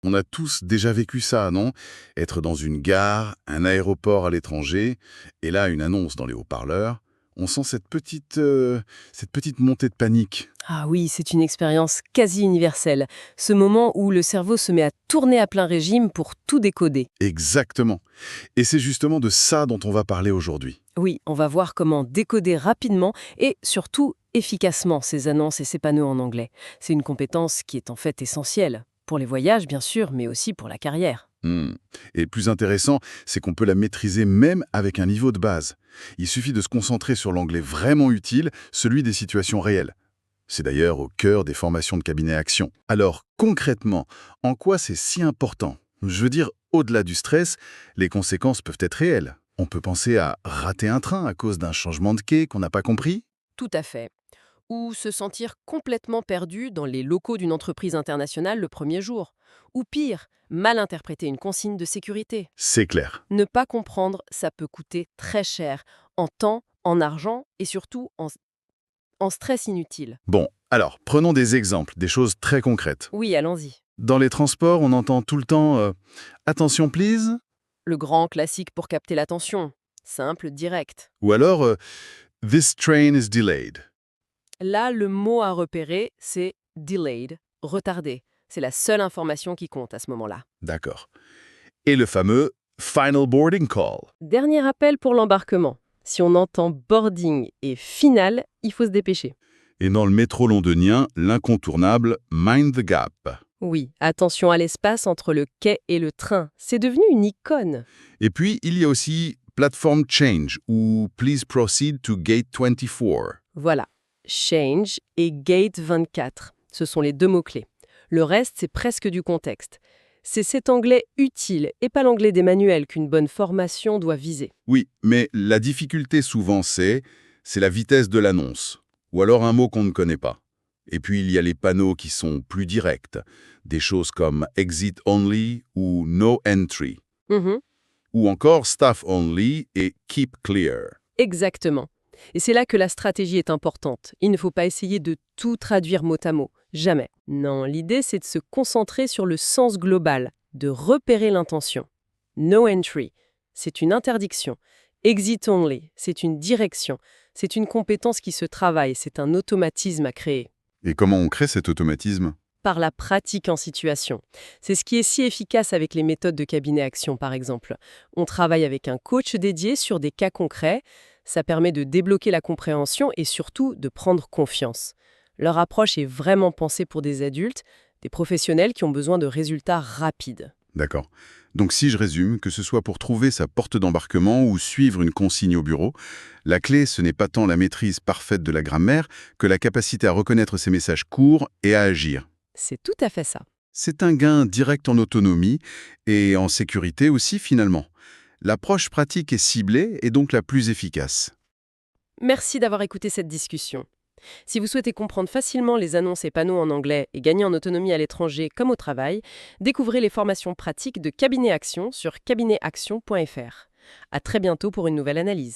On a tous déjà vécu ça, non? Être dans une gare, un aéroport à l'étranger, et là, une annonce dans les haut-parleurs. On sent cette petite montée de panique. Ah oui, c'est une expérience quasi universelle. Ce moment où le cerveau se met à tourner à plein régime pour tout décoder. Exactement. Et c'est justement de ça dont on va parler aujourd'hui. Oui, on va voir comment décoder rapidement et surtout efficacement ces annonces et ces panneaux en anglais. C'est une compétence qui est en fait essentielle. Pour les voyages, bien sûr, mais aussi pour la carrière. Hmm. Et plus intéressant, c'est qu'on peut la maîtriser même avec un niveau de base. Il suffit de se concentrer sur l'anglais vraiment utile, celui des situations réelles. C'est d'ailleurs au cœur des formations de cabinet action. Alors, concrètement, en quoi c'est si important? Je veux dire, au-delà du stress, les conséquences peuvent être réelles. On peut penser à rater un train à cause d'un changement de quai qu'on n'a pas compris? Tout à fait. Ou se sentir complètement perdu dans les locaux d'une entreprise internationale le premier jour. Ou pire, mal interpréter une consigne de sécurité. C'est clair. Ne pas comprendre, ça peut coûter très cher, en temps, en argent et surtout en stress inutile. Bon, alors, prenons des exemples, des choses très concrètes. Oui, allons-y. Dans les transports, on entend tout le temps Attention, please » Le grand classique pour capter l'attention. Simple, direct. ou alors This train is delayed ». Là, le mot à repérer, c'est delayed, retardé. C'est la seule information qui compte à ce moment-là. D'accord. Et le fameux Final boarding call. Dernier appel pour l'embarquement. Si on entend boarding et final, il faut se dépêcher. Et dans le métro londonien, l'incontournable Mind the Gap. Oui, attention à l'espace entre le quai et le train. C'est devenu une icône. Et puis, il y a aussi Platform Change ou Please proceed to Gate 24. Voilà. Change et Gate 24. Ce sont les deux mots-clés. Le reste, c'est presque du contexte. C'est cet anglais utile et pas l'anglais des manuels qu'une bonne formation doit viser. Oui, mais la difficulté souvent c'est la vitesse de l'annonce, ou alors un mot qu'on ne connaît pas. Et puis il y a les panneaux qui sont plus directs, des choses comme Exit Only ou No Entry, Mhm. ou encore Staff Only et Keep Clear. Exactement. Et c'est là que la stratégie est importante. Il ne faut pas essayer de tout traduire mot à mot. Jamais. Non, l'idée, c'est de se concentrer sur le sens global, de repérer l'intention. No entry, c'est une interdiction. Exit only, c'est une direction. C'est une compétence qui se travaille, c'est un automatisme à créer. Et comment on crée cet automatisme? Par la pratique en situation. C'est ce qui est si efficace avec les méthodes de cabinet action, par exemple. On travaille avec un coach dédié sur des cas concrets. Ça permet de débloquer la compréhension et surtout de prendre confiance. Leur approche est vraiment pensée pour des adultes, des professionnels qui ont besoin de résultats rapides. D'accord. Donc si je résume, que ce soit pour trouver sa porte d'embarquement ou suivre une consigne au bureau, la clé, ce n'est pas tant la maîtrise parfaite de la grammaire que la capacité à reconnaître ces messages courts et à agir. C'est tout à fait ça. C'est un gain direct en autonomie et en sécurité aussi finalement. L'approche pratique et ciblée est donc la plus efficace. Merci d'avoir écouté cette discussion. Si vous souhaitez comprendre facilement les annonces et panneaux en anglais et gagner en autonomie à l'étranger comme au travail, découvrez les formations pratiques de Cabinet Action sur cabinet-action.fr. À très bientôt pour une nouvelle analyse.